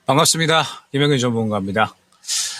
반갑습니다. 김영균 전문가입니다.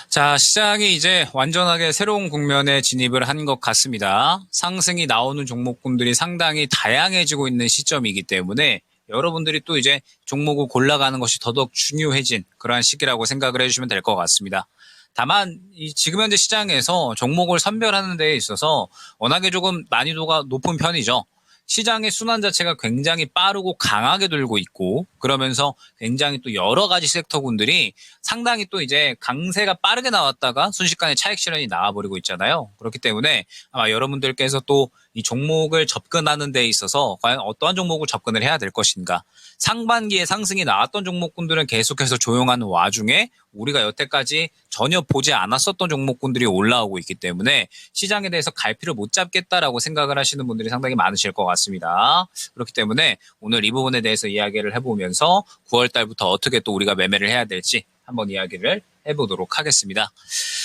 자, 시장이 이제 완전하게 새로운 국면에 진입을 한 것 같습니다. 상승이 나오는 종목군들이 상당히 다양해지고 있는 시점이기 때문에 여러분들이 또 이제 종목을 골라가는 것이 더더욱 중요해진 그러한 시기라고 생각을 해주시면 될 것 같습니다. 다만 지금 현재 시장에서 종목을 선별하는 데 있어서 워낙에 조금 난이도가 높은 편이죠. 시장의 순환 자체가 굉장히 빠르고 강하게 돌고 있고, 그러면서 굉장히 또 여러 가지 섹터군들이 상당히 또 이제 강세가 빠르게 나왔다가 순식간에 차익 실현이 나와버리고 있잖아요. 그렇기 때문에 아마 여러분들께서 또 이 종목을 접근하는 데 있어서 과연 어떠한 종목을 접근을 해야 될 것인가. 상반기에 상승이 나왔던 종목군들은 계속해서 조용한 와중에 우리가 여태까지 전혀 보지 않았었던 종목군들이 올라오고 있기 때문에 시장에 대해서 갈피를 못 잡겠다라고 생각을 하시는 분들이 상당히 많으실 것 같습니다. 그렇기 때문에 오늘 이 부분에 대해서 이야기를 해보면서 9월 달부터 어떻게 또 우리가 매매를 해야 될지 한번 이야기를 해보도록 하겠습니다.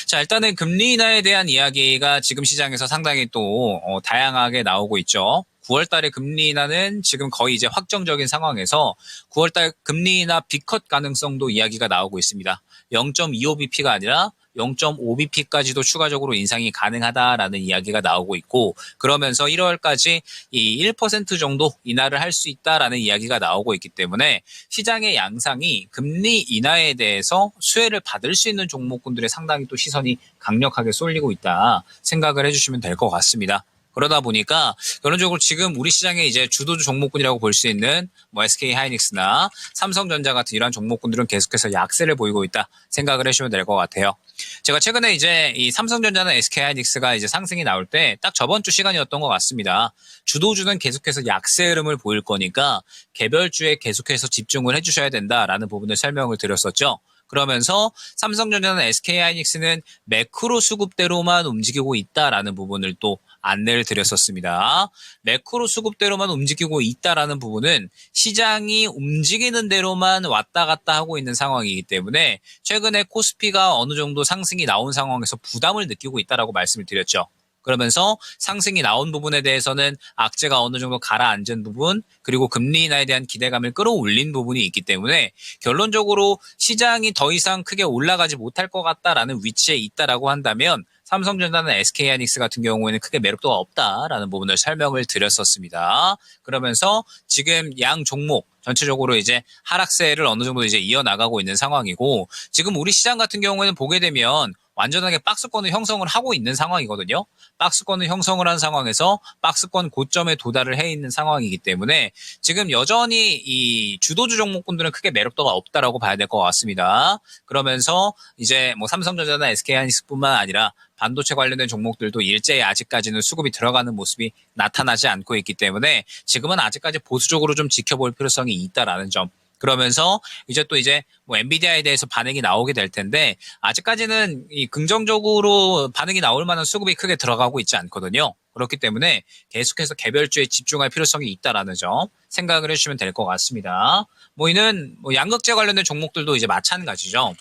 자, 일단은 금리 인하에 대한 이야기가 지금 시장에서 상당히 또 다양하게 나오고 있죠. 9월 달에 금리 인하는 지금 거의 이제 확정적인 상황에서 9월 달 금리 인하 B컷 가능성도 이야기가 나오고 있습니다. 0.25bp가 아니라 0.5bp까지도 추가적으로 인상이 가능하다라는 이야기가 나오고 있고, 그러면서 1월까지 이 1% 정도 인하를 할 수 있다라는 이야기가 나오고 있기 때문에 시장의 양상이 금리 인하에 대해서 수혜를 받을 수 있는 종목군들의 상당히 또 시선이 강력하게 쏠리고 있다 생각을 해주시면 될 것 같습니다. 그러다 보니까 결론적으로 지금 우리 시장의 이제 주도주 종목군이라고 볼 수 있는 뭐 SK 하이닉스나 삼성전자 같은 이러한 종목군들은 계속해서 약세를 보이고 있다 생각을 해주시면 될 것 같아요. 제가 최근에 이제 이 삼성전자나 SK 하이닉스가 이제 상승이 나올 때 딱 저번 주 시간이었던 것 같습니다. 주도주는 계속해서 약세 흐름을 보일 거니까 개별주에 계속해서 집중을 해주셔야 된다라는 부분을 설명을 드렸었죠. 그러면서 삼성전자나 SK하이닉스는 매크로 수급대로만 움직이고 있다라는 부분을 또 안내를 드렸었습니다. 매크로 수급대로만 움직이고 있다라는 부분은 시장이 움직이는 대로만 왔다 갔다 하고 있는 상황이기 때문에 최근에 코스피가 어느 정도 상승이 나온 상황에서 부담을 느끼고 있다라고 말씀을 드렸죠. 그러면서 상승이 나온 부분에 대해서는 악재가 어느 정도 가라앉은 부분, 그리고 금리 인하에 대한 기대감을 끌어올린 부분이 있기 때문에 결론적으로 시장이 더 이상 크게 올라가지 못할 것 같다라는 위치에 있다라고 한다면 삼성전자나 SK하이닉스 같은 경우에는 크게 매력도가 없다라는 부분을 설명을 드렸었습니다. 그러면서 지금 양 종목 전체적으로 이제 하락세를 어느 정도 이제 이어나가고 있는 상황이고, 지금 우리 시장 같은 경우에는 보게 되면 완전하게 박스권을 형성을 하고 있는 상황이거든요. 박스권을 형성을 한 상황에서 박스권 고점에 도달을 해 있는 상황이기 때문에 지금 여전히 이 주도주 종목군들은 크게 매력도가 없다라고 봐야 될 것 같습니다. 그러면서 이제 뭐 삼성전자나 SK하이닉스뿐만 아니라 반도체 관련된 종목들도 일제히 아직까지는 수급이 들어가는 모습이 나타나지 않고 있기 때문에 지금은 아직까지 보수적으로 좀 지켜볼 필요성이 있다라는 점. 그러면서 이제 또 이제 뭐 엔비디아에 대해서 반응이 나오게 될 텐데 아직까지는 이 긍정적으로 반응이 나올 만한 수급이 크게 들어가고 있지 않거든요. 그렇기 때문에 계속해서 개별주에 집중할 필요성이 있다라는 점 생각을 해주시면 될 것 같습니다. 뭐 이는 뭐 양극재 관련된 종목들도 이제 마찬가지죠.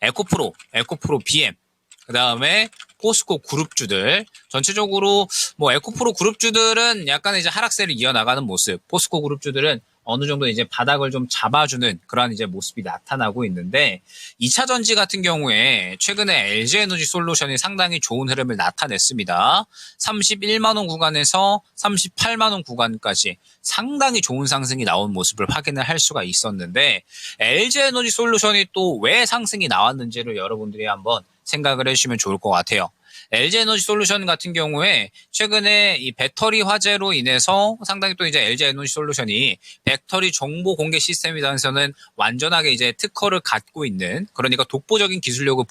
에코프로 BM, 그 다음에 포스코 그룹주들 전체적으로 뭐 에코프로 그룹주들은 약간 이제 하락세를 이어나가는 모습, 포스코 그룹주들은 어느 정도 이제 바닥을 좀 잡아주는 그런 이제 모습이 나타나고 있는데, 2차 전지 같은 경우에 최근에 LG에너지 솔루션이 상당히 좋은 흐름을 나타냈습니다. 31만 원 구간에서 38만 원 구간까지 상당히 좋은 상승이 나온 모습을 확인을 할 수가 있었는데, LG에너지 솔루션이 또 왜 상승이 나왔는지를 여러분들이 한번 생각을 해주시면 좋을 것 같아요. LG에너지 솔루션 같은 경우에 최근에 이 배터리 화재로 인해서 상당히 또 이제 LG에너지 솔루션이 배터리 정보 공개 시스템에 대해서는 완전하게 이제 특허를 갖고 있는, 그러니까 독보적인 기술력을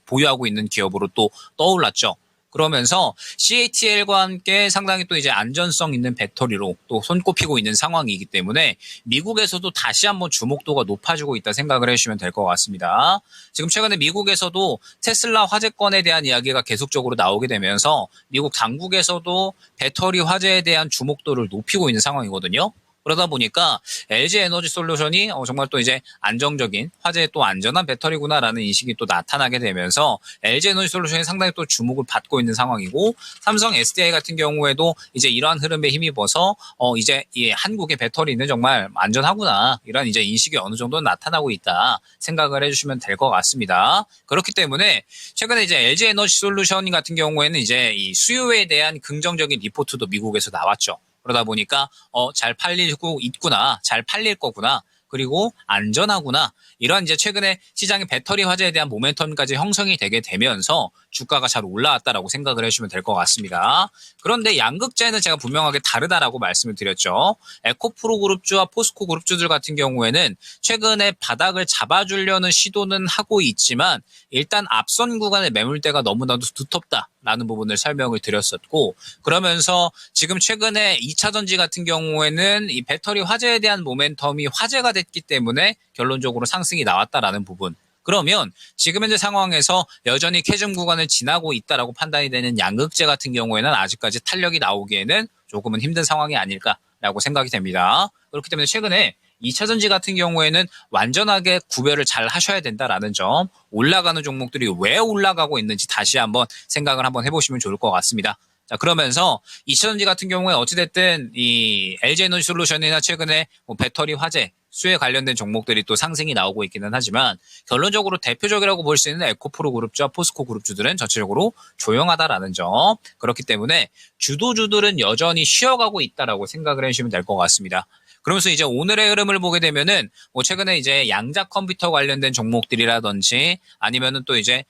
보유하고 있는 기업으로 또 떠올랐죠. 그러면서 CATL과 함께 상당히 또 이제 안전성 있는 배터리로 또 손꼽히고 있는 상황이기 때문에 미국에서도 다시 한번 주목도가 높아지고 있다 생각을 해주시면 될 것 같습니다. 지금 최근에 미국에서도 테슬라 화재건에 대한 이야기가 계속적으로 나오게 되면서 미국 당국에서도 배터리 화재에 대한 주목도를 높이고 있는 상황이거든요. 그러다 보니까 LG 에너지 솔루션이 정말 또 이제 안정적인 화재에 또 안전한 배터리구나라는 인식이 또 나타나게 되면서 LG 에너지 솔루션이 상당히 또 주목을 받고 있는 상황이고, 삼성 SDI 같은 경우에도 이제 이러한 흐름에 힘입어서 이제 이 한국의 배터리는 정말 안전하구나, 이런 이제 인식이 어느 정도 나타나고 있다 생각을 해주시면 될 것 같습니다. 그렇기 때문에 최근에 이제 LG 에너지 솔루션 같은 경우에는 이제 이 수요에 대한 긍정적인 리포트도 미국에서 나왔죠. 그러다 보니까 잘 팔리고 있구나, 잘 팔릴 거구나, 그리고 안전하구나, 이런 이제 최근에 시장의 배터리 화재에 대한 모멘텀까지 형성이 되게 되면서 주가가 잘 올라왔다라고 생각을 해주시면 될 것 같습니다. 그런데 양극재는 제가 분명하게 다르다라고 말씀을 드렸죠. 에코프로 그룹주와 포스코 그룹주들 같은 경우에는 최근에 바닥을 잡아주려는 시도는 하고 있지만 일단 앞선 구간의 매물대가 너무나도 두텁다라는 부분을 설명을 드렸었고, 그러면서 지금 최근에 2차전지 같은 경우에는 이 배터리 화재에 대한 모멘텀이 화제가 됐기 때문에 결론적으로 상승이 나왔다라는 부분, 그러면 지금 현재 상황에서 여전히 캐즘 구간을 지나고 있다라고 판단이 되는 양극재 같은 경우에는 아직까지 탄력이 나오기에는 조금은 힘든 상황이 아닐까라고 생각이 됩니다. 그렇기 때문에 최근에 2차전지 같은 경우에는 완전하게 구별을 잘 하셔야 된다라는 점, 올라가는 종목들이 왜 올라가고 있는지 다시 한번 생각을 한번 해보시면 좋을 것 같습니다. 자, 그러면서 2차전지 같은 경우에 어찌됐든 이 LG에너지 솔루션이나 최근에 뭐 배터리 화재, 수에 관련된 종목들이 또 상승이 나오고 있기는 하지만 결론적으로 대표적이라고 볼 수 있는 에코프로 그룹주와 포스코 그룹주들은 전체적으로 조용하다라는 점, 그렇기 때문에 주도주들은 여전히 쉬어가고 있다라고 생각을 해주시면 될 것 같습니다. 그러면서 이제 오늘의 흐름을 보게 되면은 뭐 최근에 이제 양자 컴퓨터 관련된 종목들이라든지 아니면은 또 이제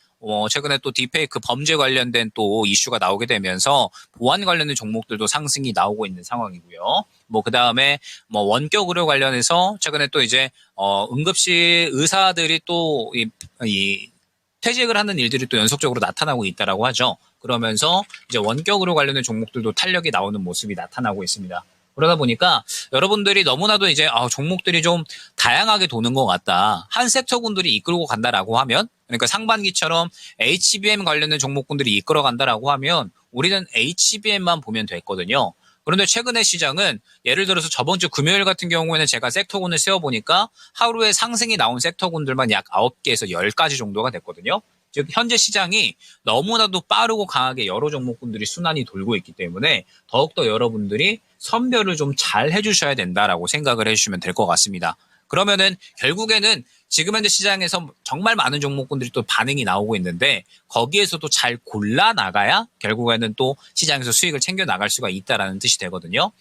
최근에 또 딥페이크 범죄 관련된 또 이슈가 나오게 되면서 보안 관련된 종목들도 상승이 나오고 있는 상황이고요. 뭐 그 다음에 뭐 원격 의료 관련해서 최근에 또 이제 응급실 의사들이 또 이 퇴직을 하는 일들이 또 연속적으로 나타나고 있다라고 하죠. 그러면서 이제 원격 의료 관련된 종목들도 탄력이 나오는 모습이 나타나고 있습니다. 그러다 보니까 여러분들이 너무나도 이제 종목들이 좀 다양하게 도는 것 같다, 한 섹터군들이 이끌고 간다라고 하면, 그러니까 상반기처럼 HBM 관련된 종목군들이 이끌어 간다라고 하면 우리는 HBM만 보면 됐거든요. 그런데 최근의 시장은 예를 들어서 저번 주 금요일 같은 경우에는 제가 섹터군을 세어보니까 하루에 상승이 나온 섹터군들만 약 9개에서 10가지 정도가 됐거든요. 즉 현재 시장이 너무나도 빠르고 강하게 여러 종목군들이 순환이 돌고 있기 때문에 더욱더 여러분들이 선별을 좀 잘 해주셔야 된다라고 생각을 해주시면 될 것 같습니다. 그러면은 결국에는 지금 현재 시장에서 정말 많은 종목군들이 또 반응이 나오고 있는데 거기에서도 잘 골라 나가야 결국에는 또 시장에서 수익을 챙겨 나갈 수가 있다라는 뜻이 되거든요.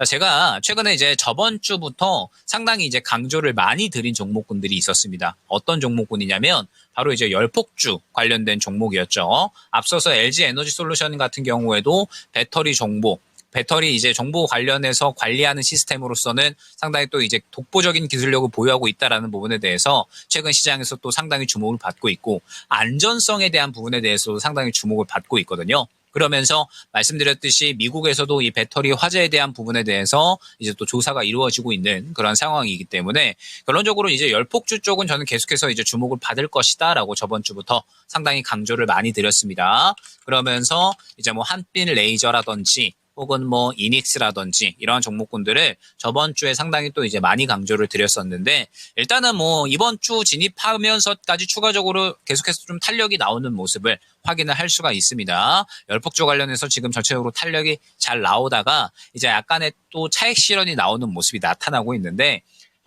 제가 최근에 이제 저번 주부터 상당히 이제 강조를 많이 드린 종목군들이 있었습니다. 어떤 종목군이냐면 바로 이제 열폭주 관련된 종목이었죠. 앞서서 LG 에너지 솔루션 같은 경우에도 배터리 정보, 배터리 이제 정보 관련해서 관리하는 시스템으로서는 상당히 또 이제 독보적인 기술력을 보유하고 있다라는 부분에 대해서 최근 시장에서 또 상당히 주목을 받고 있고, 안전성에 대한 부분에 대해서도 상당히 주목을 받고 있거든요. 그러면서 말씀드렸듯이 미국에서도 이 배터리 화재에 대한 부분에 대해서 이제 또 조사가 이루어지고 있는 그런 상황이기 때문에 결론적으로 이제 열폭주 쪽은 저는 계속해서 이제 주목을 받을 것이다라고 저번 주부터 상당히 강조를 많이 드렸습니다. 그러면서 이제 뭐 한빛 레이저라든지 혹은 뭐 이닉스라든지 이러한 종목군들을 저번 주에 상당히 또 이제 많이 강조를 드렸었는데, 일단은 뭐 이번 주 진입하면서까지 추가적으로 계속해서 좀 탄력이 나오는 모습을 확인을 할 수가 있습니다. 열폭주 관련해서 지금 전체적으로 탄력이 잘 나오다가 이제 약간의 또 차익 실현이 나오는 모습이 나타나고 있는데,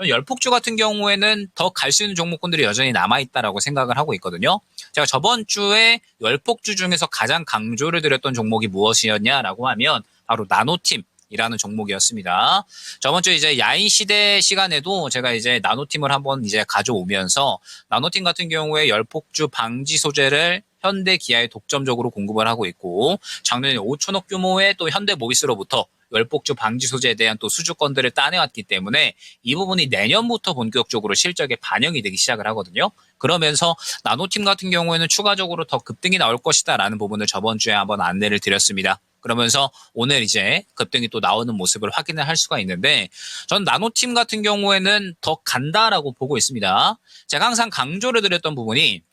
열폭주 같은 경우에는 더 갈 수 있는 종목군들이 여전히 남아있다라고 생각을 하고 있거든요. 제가 저번 주에 열폭주 중에서 가장 강조를 드렸던 종목이 무엇이었냐라고 하면 바로 나노팀이라는 종목이었습니다. 저번 주에 이제 야인 시대 시간에도 제가 이제 나노팀을 한번 이제 가져오면서 나노팀 같은 경우에 열폭주 방지 소재를 현대 기아에 독점적으로 공급을 하고 있고, 작년에 5천억 규모의 또 현대 모비스로부터 열폭주 방지 소재에 대한 또 수주권들을 따내왔기 때문에 이 부분이 내년부터 본격적으로 실적에 반영이 되기 시작을 하거든요. 그러면서 나노팀 같은 경우에는 추가적으로 더 급등이 나올 것이다라는 부분을 저번 주에 한번 안내를 드렸습니다. 그러면서 오늘 이제 급등이 또 나오는 모습을 확인을 할 수가 있는데, 전 나노팀 같은 경우에는 더 간다라고 보고 있습니다. 제가 항상 강조를 드렸던 부분이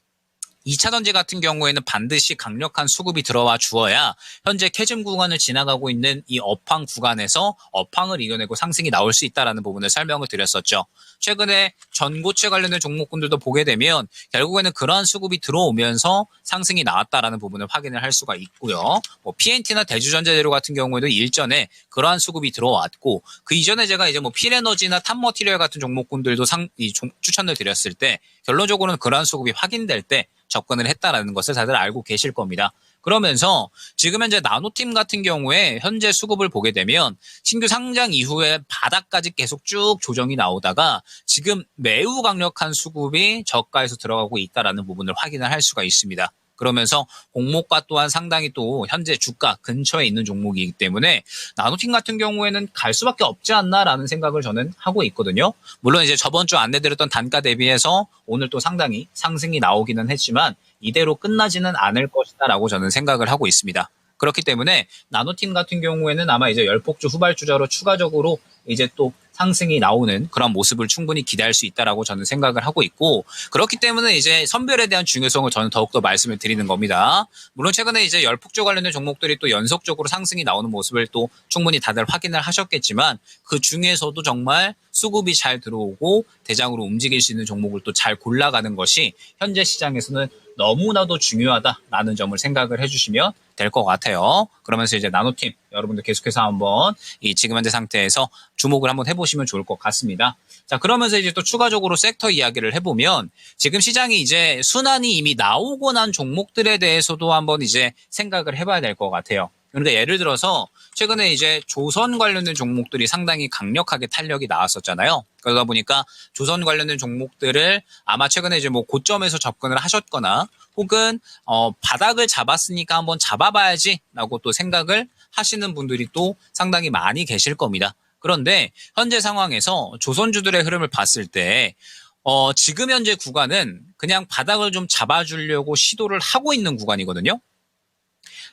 2차전지 같은 경우에는 반드시 강력한 수급이 들어와 주어야 현재 캐즘 구간을 지나가고 있는 이 업황 구간에서 업황을 이겨내고 상승이 나올 수 있다는 부분을 설명을 드렸었죠. 최근에 전고체 관련된 종목군들도 보게 되면 결국에는 그러한 수급이 들어오면서 상승이 나왔다라는 부분을 확인을 할 수가 있고요. 뭐 PNT나 대주전자재료 같은 경우에도 일전에 그러한 수급이 들어왔고, 그 이전에 제가 이제 뭐 필에너지나 탑머티리얼 같은 종목군들도 추천을 드렸을 때 결론적으로는 그러한 수급이 확인될 때 접근을 했다라는 것을 다들 알고 계실 겁니다. 그러면서 지금 현재 나노팀 같은 경우에 현재 수급을 보게 되면 신규 상장 이후에 바닥까지 계속 쭉 조정이 나오다가 지금 매우 강력한 수급이 저가에서 들어가고 있다라는 부분을 확인을 할 수가 있습니다. 그러면서 공모가 또한 상당히 또 현재 주가 근처에 있는 종목이기 때문에 나노팀 같은 경우에는 갈 수밖에 없지 않나라는 생각을 저는 하고 있거든요. 물론 이제 저번 주 안내드렸던 단가 대비해서 오늘 또 상당히 상승이 나오기는 했지만 이대로 끝나지는 않을 것이다라고 저는 생각을 하고 있습니다. 그렇기 때문에 나노팀 같은 경우에는 아마 이제 열폭주 후발주자로 추가적으로 이제 또 상승이 나오는 그런 모습을 충분히 기대할 수 있다라고 저는 생각을 하고 있고, 그렇기 때문에 이제 선별에 대한 중요성을 저는 더욱더 말씀을 드리는 겁니다. 물론 최근에 이제 열폭주 관련된 종목들이 또 연속적으로 상승이 나오는 모습을 또 충분히 다들 확인을 하셨겠지만 그 중에서도 정말 수급이 잘 들어오고 대장으로 움직일 수 있는 종목을 또 잘 골라가는 것이 현재 시장에서는 너무나도 중요하다라는 점을 생각을 해주시면 될 것 같아요. 그러면서 이제 나노팀 여러분들 계속해서 한번 이 지금 현재 상태에서 주목을 한번 해보시면 좋을 것 같습니다. 자, 그러면서 이제 또 추가적으로 섹터 이야기를 해보면 지금 시장이 이제 순환이 이미 나오고 난 종목들에 대해서도 한번 이제 생각을 해봐야 될 것 같아요. 그러니까 예를 들어서 최근에 이제 조선 관련된 종목들이 상당히 강력하게 탄력이 나왔었잖아요. 그러다 보니까 조선 관련된 종목들을 아마 최근에 이제 뭐 고점에서 접근을 하셨거나 혹은 바닥을 잡았으니까 한번 잡아봐야지라고 또 생각을 하시는 분들이 또 상당히 많이 계실 겁니다. 그런데 현재 상황에서 조선주들의 흐름을 봤을 때 지금 현재 구간은 그냥 바닥을 좀 잡아주려고 시도를 하고 있는 구간이거든요.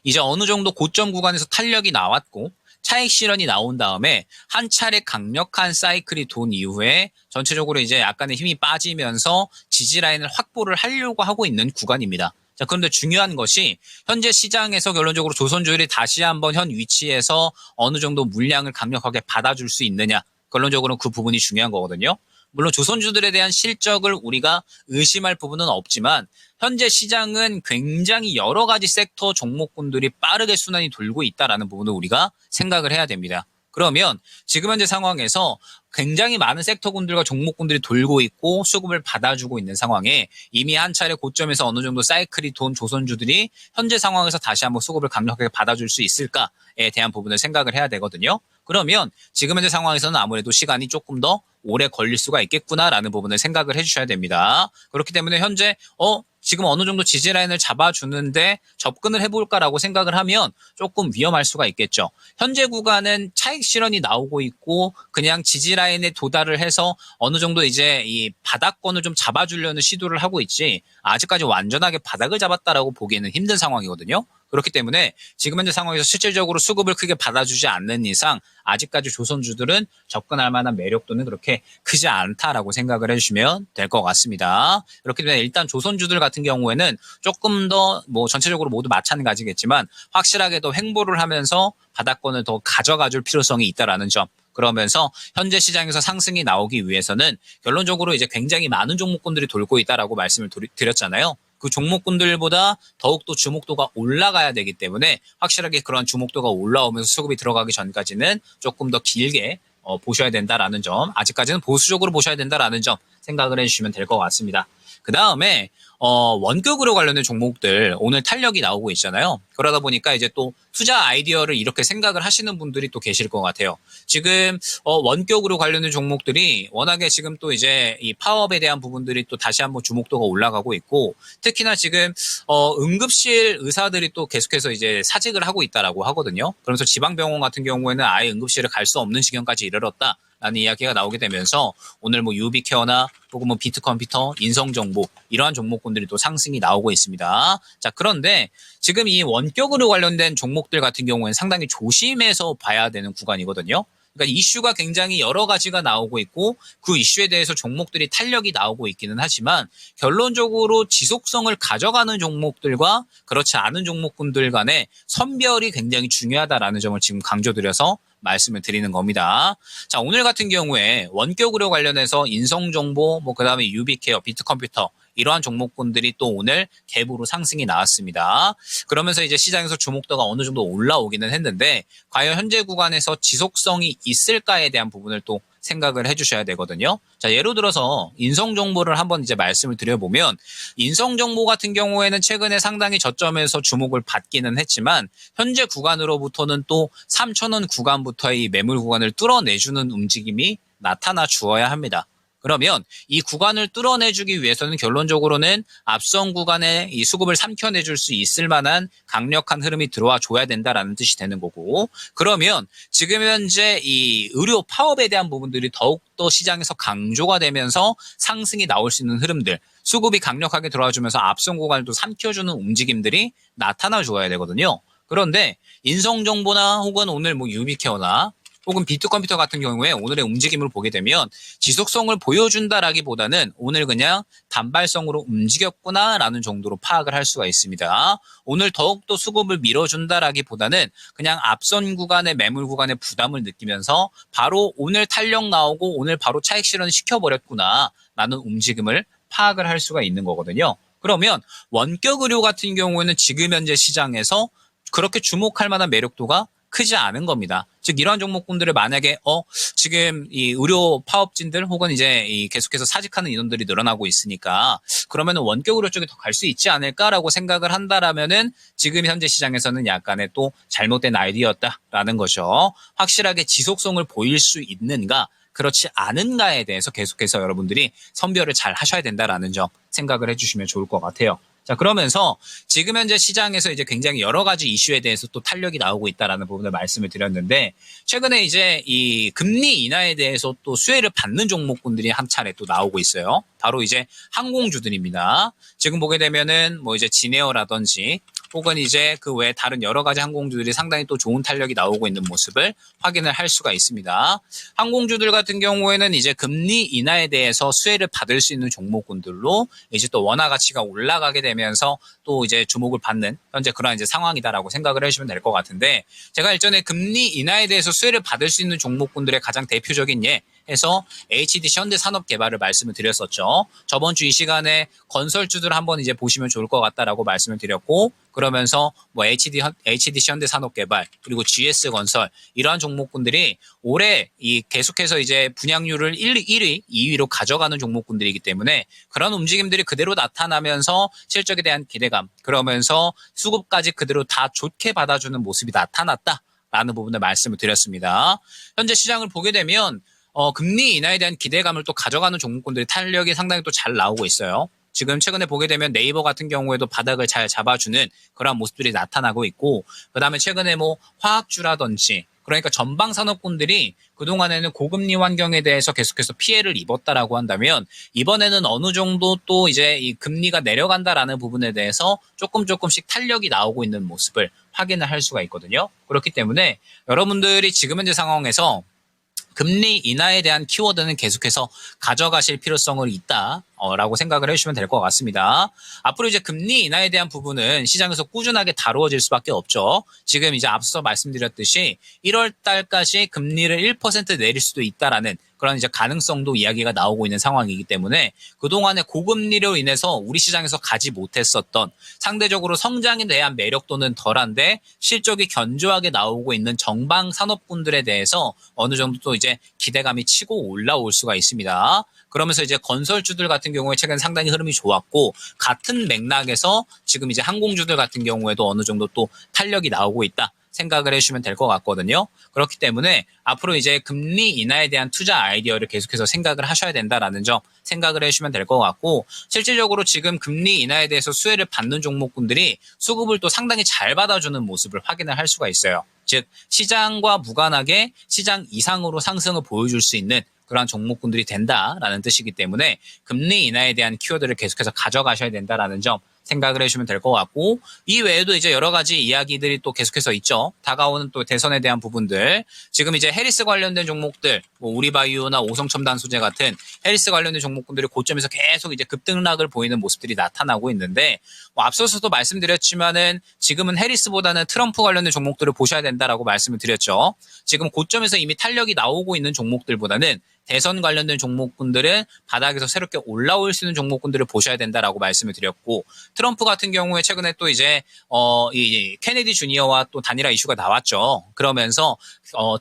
이제 어느 정도 고점 구간에서 탄력이 나왔고 차익 실현이 나온 다음에 한 차례 강력한 사이클이 돈 이후에 전체적으로 이제 약간의 힘이 빠지면서 지지 라인을 확보를 하려고 하고 있는 구간입니다. 자, 그런데 중요한 것이 현재 시장에서 결론적으로 조선주들이 다시 한번 현 위치에서 어느 정도 물량을 강력하게 받아줄 수 있느냐. 결론적으로 그 부분이 중요한 거거든요. 물론 조선주들에 대한 실적을 우리가 의심할 부분은 없지만 현재 시장은 굉장히 여러 가지 섹터 종목군들이 빠르게 순환이 돌고 있다는 부분을 우리가 생각을 해야 됩니다. 그러면 지금 현재 상황에서 굉장히 많은 섹터군들과 종목군들이 돌고 있고 수급을 받아주고 있는 상황에 이미 한 차례 고점에서 어느 정도 사이클이 돈 조선주들이 현재 상황에서 다시 한번 수급을 강력하게 받아줄 수 있을까에 대한 부분을 생각을 해야 되거든요. 그러면 지금 현재 상황에서는 아무래도 시간이 조금 더 오래 걸릴 수가 있겠구나라는 부분을 생각을 해주셔야 됩니다. 그렇기 때문에 현재 지금 어느 정도 지지 라인을 잡아주는데 접근을 해볼까라고 생각을 하면 조금 위험할 수가 있겠죠. 현재 구간은 차익 실현이 나오고 있고 그냥 지지 라인에 도달을 해서 어느 정도 이제 이 바닥권을 좀 잡아주려는 시도를 하고 있지 아직까지 완전하게 바닥을 잡았다라고 보기에는 힘든 상황이거든요. 그렇기 때문에 지금 현재 상황에서 실질적으로 수급을 크게 받아주지 않는 이상 아직까지 조선주들은 접근할 만한 매력도는 그렇게 크지 않다라고 생각을 해주시면 될 것 같습니다. 그렇기 때문에 일단 조선주들 같은 경우에는 조금 더 뭐 전체적으로 모두 마찬가지겠지만 확실하게 더 횡보를 하면서 바닥권을 더 가져가줄 필요성이 있다라는 점. 그러면서 현재 시장에서 상승이 나오기 위해서는 결론적으로 이제 굉장히 많은 종목군들이 돌고 있다라고 말씀을 드렸잖아요. 그 종목군들보다 더욱더 주목도가 올라가야 되기 때문에 확실하게 그런 주목도가 올라오면서 수급이 들어가기 전까지는 조금 더 길게 보셔야 된다라는 점, 아직까지는 보수적으로 보셔야 된다라는 점 생각을 해주시면 될 것 같습니다. 그 다음에 원격으로 관련된 종목들 오늘 탄력이 나오고 있잖아요. 그러다 보니까 이제 또 투자 아이디어를 이렇게 생각을 하시는 분들이 또 계실 것 같아요. 지금 원격으로 관련된 종목들이 워낙에 지금 또 이제 이 파업에 대한 부분들이 또 다시 한번 주목도가 올라가고 있고 특히나 지금 응급실 의사들이 또 계속해서 이제 사직을 하고 있다라고 하거든요. 그러면서 지방병원 같은 경우에는 아예 응급실을 갈 수 없는 지경까지 이르렀다. 라는 이야기가 나오게 되면서 오늘 뭐 유비케어나 혹은 뭐 비트컴퓨터, 인성정보 이러한 종목군들이 또 상승이 나오고 있습니다. 자, 그런데 지금 이 원격으로 관련된 종목들 같은 경우에는 상당히 조심해서 봐야 되는 구간이거든요. 그러니까 이슈가 굉장히 여러 가지가 나오고 있고 그 이슈에 대해서 종목들이 탄력이 나오고 있기는 하지만 결론적으로 지속성을 가져가는 종목들과 그렇지 않은 종목군들 간의 선별이 굉장히 중요하다라는 점을 지금 강조드려서 말씀을 드리는 겁니다. 자, 오늘 같은 경우에 원격 의료 관련해서 인성정보, 그다음에 유비케어, 비트컴퓨터 이러한 종목군들이 또 오늘 갭으로 상승이 나왔습니다. 그러면서 이제 시장에서 주목도가 어느 정도 올라오기는 했는데 과연 현재 구간에서 지속성이 있을까에 대한 부분을 또 생각을 해주셔야 되거든요. 자, 예로 들어서 인성정보를 한번 이제 말씀을 드려보면 인성정보 같은 경우에는 최근에 상당히 저점에서 주목을 받기는 했지만 현재 구간으로부터는 또 3,000원 구간부터의 이 매물 구간을 뚫어내주는 움직임이 나타나 주어야 합니다. 그러면 이 구간을 뚫어내주기 위해서는 결론적으로는 앞선 구간에 이 수급을 삼켜내줄 수 있을 만한 강력한 흐름이 들어와 줘야 된다라는 뜻이 되는 거고, 그러면 지금 현재 이 의료 파업에 대한 부분들이 더욱더 시장에서 강조가 되면서 상승이 나올 수 있는 흐름들, 수급이 강력하게 들어와주면서 앞선 구간을 또 삼켜주는 움직임들이 나타나 줘야 되거든요. 그런데 인성정보나 혹은 오늘 유비케어나 혹은 비트컴퓨터 같은 경우에 오늘의 움직임을 보게 되면 지속성을 보여준다라기보다는 오늘 그냥 단발성으로 움직였구나라는 정도로 파악을 할 수가 있습니다. 오늘 더욱더 수급을 밀어준다라기보다는 그냥 앞선 구간의 매물 구간의 부담을 느끼면서 바로 오늘 탄력 나오고 오늘 바로 차익 실현 시켜버렸구나라는 움직임을 파악을 할 수가 있는 거거든요. 그러면 원격 의료 같은 경우에는 지금 현재 시장에서 그렇게 주목할 만한 매력도가 크지 않은 겁니다. 즉 이러한 종목군들을 만약에 지금 이 의료 파업진들 혹은 이제 이 계속해서 사직하는 인원들이 늘어나고 있으니까 그러면은 원격 의료 쪽에 더 갈 수 있지 않을까라고 생각을 한다라면은 지금 현재 시장에서는 약간의 또 잘못된 아이디어였다라는 거죠. 확실하게 지속성을 보일 수 있는가 그렇지 않은가에 대해서 계속해서 여러분들이 선별을 잘 하셔야 된다라는 점 생각을 해주시면 좋을 것 같아요. 자, 그러면서 지금 현재 시장에서 이제 굉장히 여러 가지 이슈에 대해서 또 탄력이 나오고 있다라는 부분을 말씀을 드렸는데 최근에 이제 이 금리 인하에 대해서 또 수혜를 받는 종목군들이 한 차례 또 나오고 있어요. 바로 이제 항공주들입니다. 지금 보게 되면은 이제 진에어라든지 혹은 이제 그 외에 다른 여러 가지 항공주들이 상당히 또 좋은 탄력이 나오고 있는 모습을 확인을 할 수가 있습니다. 항공주들 같은 경우에는 이제 금리 인하에 대해서 수혜를 받을 수 있는 종목군들로 이제 또 원화 가치가 올라가게 되면서 또 이제 주목을 받는 현재 그런 이제 상황이다라고 생각을 해주시면 될 것 같은데 제가 일전에 금리 인하에 대해서 수혜를 받을 수 있는 종목군들의 가장 대표적인 예 해서 HDC 현대산업개발을 말씀을 드렸었죠. 저번 주 이 시간에 건설주들 한번 이제 보시면 좋을 것 같다라고 말씀을 드렸고 그러면서 HDC 현대산업개발 그리고 GS건설 이러한 종목군들이 올해 이 계속해서 이제 분양률을 1위, 2위로 가져가는 종목군들이기 때문에 그런 움직임들이 그대로 나타나면서 실적에 대한 기대감 그러면서 수급까지 그대로 다 좋게 받아주는 모습이 나타났다라는 부분을 말씀을 드렸습니다. 현재 시장을 보게 되면 금리 인하에 대한 기대감을 또 가져가는 종목군들이 탄력이 상당히 또 잘 나오고 있어요. 지금 최근에 보게 되면 네이버 같은 경우에도 바닥을 잘 잡아주는 그런 모습들이 나타나고 있고 그다음에 최근에 화학주라든지 그러니까 전방 산업군들이 그동안에는 고금리 환경에 대해서 계속해서 피해를 입었다라고 한다면 이번에는 어느 정도 또 이제 이 금리가 내려간다라는 부분에 대해서 조금씩 탄력이 나오고 있는 모습을 확인을 할 수가 있거든요. 그렇기 때문에 여러분들이 지금 현재 상황에서 금리 인하에 대한 키워드는 계속해서 가져가실 필요성이 있다라고 생각을 해주시면 될 것 같습니다. 앞으로 이제 금리 인하에 대한 부분은 시장에서 꾸준하게 다루어질 수밖에 없죠. 지금 이제 앞서 말씀드렸듯이 1월 달까지 금리를 1% 내릴 수도 있다라는 그런 이제 가능성도 이야기가 나오고 있는 상황이기 때문에 그동안의 고금리로 인해서 우리 시장에서 가지 못했었던 상대적으로 성장에 대한 매력도는 덜한데 실적이 견조하게 나오고 있는 정방 산업군들에 대해서 어느 정도 또 이제 기대감이 치고 올라올 수가 있습니다. 그러면서 이제 건설주들 같은 경우에 최근 상당히 흐름이 좋았고 같은 맥락에서 지금 이제 항공주들 같은 경우에도 어느 정도 또 탄력이 나오고 있다. 생각을 해주시면 될 것 같거든요. 그렇기 때문에 앞으로 이제 금리 인하에 대한 투자 아이디어를 계속해서 생각을 하셔야 된다라는 점 생각을 해주시면 될 것 같고 실질적으로 지금 금리 인하에 대해서 수혜를 받는 종목군들이 수급을 또 상당히 잘 받아주는 모습을 확인을 할 수가 있어요. 즉 시장과 무관하게 시장 이상으로 상승을 보여줄 수 있는 그러한 종목군들이 된다라는 뜻이기 때문에 금리 인하에 대한 키워드를 계속해서 가져가셔야 된다라는 점 생각을 해주시면 될 것 같고, 이 외에도 이제 여러 가지 이야기들이 또 계속해서 있죠. 다가오는 또 대선에 대한 부분들. 지금 이제 해리스 관련된 종목들, 뭐 우리바이오나 오성첨단 소재 같은 해리스 관련된 종목군들이 고점에서 계속 이제 급등락을 보이는 모습들이 나타나고 있는데, 뭐 앞서서도 말씀드렸지만은 지금은 해리스보다는 트럼프 관련된 종목들을 보셔야 된다라고 말씀을 드렸죠. 지금 고점에서 이미 탄력이 나오고 있는 종목들보다는 대선 관련된 종목군들은 바닥에서 새롭게 올라올 수 있는 종목군들을 보셔야 된다라고 말씀을 드렸고, 트럼프 같은 경우에 최근에 또 이제 이 케네디 주니어와 또 단일화 이슈가 나왔죠. 그러면서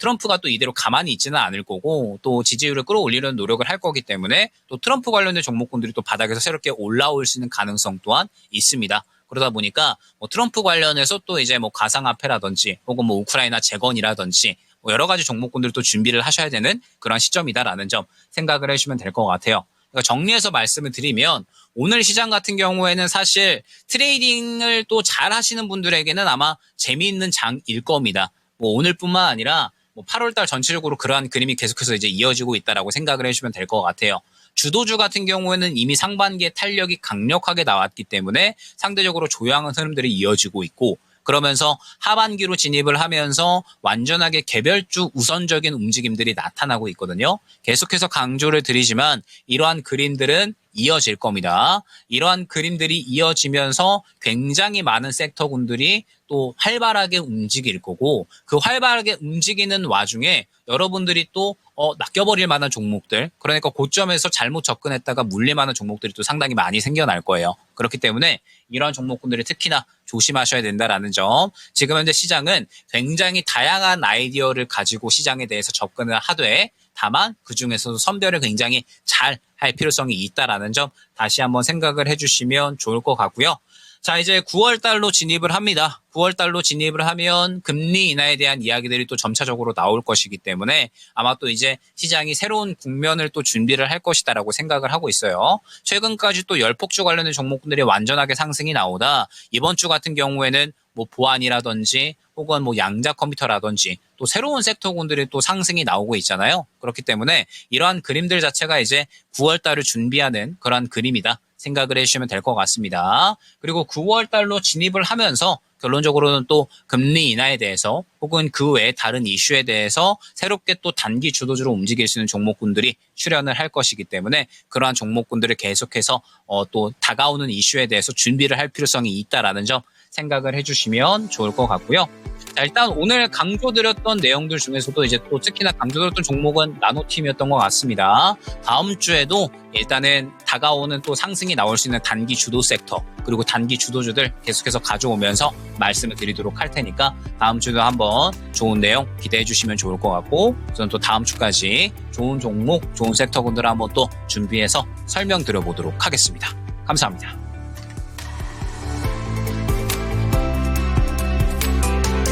트럼프가 또 이대로 가만히 있지는 않을 거고, 또 지지율을 끌어올리려는 노력을 할 거기 때문에 또 트럼프 관련된 종목군들이 또 바닥에서 새롭게 올라올 수 있는 가능성 또한 있습니다. 그러다 보니까 뭐 트럼프 관련해서 또 이제 뭐 가상화폐라든지 혹은 뭐 우크라이나 재건이라든지 뭐 여러 가지 종목군들도 준비를 하셔야 되는 그런 시점이다라는 점 생각을 해주시면 될 것 같아요. 그러니까 정리해서 말씀을 드리면 오늘 시장 같은 경우에는 사실 트레이딩을 또 잘 하시는 분들에게는 아마 재미있는 장일 겁니다. 뭐 오늘뿐만 아니라 뭐 8월달 전체적으로 그러한 그림이 계속해서 이제 이어지고 있다라고 생각을 해주시면 될 것 같아요. 주도주 같은 경우에는 이미 상반기에 탄력이 강력하게 나왔기 때문에 상대적으로 조용한 흐름들이 이어지고 있고, 그러면서 하반기로 진입을 하면서 완전하게 개별주 우선적인 움직임들이 나타나고 있거든요. 계속해서 강조를 드리지만 이러한 그림들은 이어질 겁니다. 이러한 그림들이 이어지면서 굉장히 많은 섹터군들이 또 활발하게 움직일 거고, 그 활발하게 움직이는 와중에 여러분들이 또 낚여버릴 만한 종목들, 그러니까 고점에서 잘못 접근했다가 물릴 만한 종목들이 또 상당히 많이 생겨날 거예요. 그렇기 때문에 이러한 종목군들이 특히나 조심하셔야 된다라는 점. 지금 현재 시장은 굉장히 다양한 아이디어를 가지고 시장에 대해서 접근을 하되, 다만 그중에서도 선별을 굉장히 잘 할 필요성이 있다라는 점 다시 한번 생각을 해주시면 좋을 것 같고요. 자, 이제 9월 달로 진입을 합니다. 9월 달로 진입을 하면 금리 인하에 대한 이야기들이 또 점차적으로 나올 것이기 때문에 아마 또 이제 시장이 새로운 국면을 또 준비를 할 것이다라고 생각을 하고 있어요. 최근까지 또 열폭주 관련된 종목들이 완전하게 상승이 나오다 이번 주 같은 경우에는 뭐 보안이라든지 혹은 뭐 양자 컴퓨터라든지 또 새로운 섹터군들이 또 상승이 나오고 있잖아요. 그렇기 때문에 이러한 그림들 자체가 이제 9월 달을 준비하는 그런 그림이다 생각을 해주시면 될 것 같습니다. 그리고 9월 달로 진입을 하면서 결론적으로는 또 금리 인하에 대해서 혹은 그 외에 다른 이슈에 대해서 새롭게 또 단기 주도주로 움직일 수 있는 종목군들이 출현을 할 것이기 때문에 그러한 종목군들을 계속해서 또 다가오는 이슈에 대해서 준비를 할 필요성이 있다라는 점 생각을 해주시면 좋을 것 같고요. 자, 일단 오늘 강조드렸던 내용들 중에서도 이제 또 특히나 강조드렸던 종목은 나노팀이었던 것 같습니다. 다음 주에도 일단은 다가오는 또 상승이 나올 수 있는 단기 주도 섹터 그리고 단기 주도주들 계속해서 가져오면서 말씀을 드리도록 할 테니까 다음 주도 한번 좋은 내용 기대해 주시면 좋을 것 같고, 저는 또 다음 주까지 좋은 종목, 좋은 섹터분들 한번 또 준비해서 설명드려보도록 하겠습니다. 감사합니다.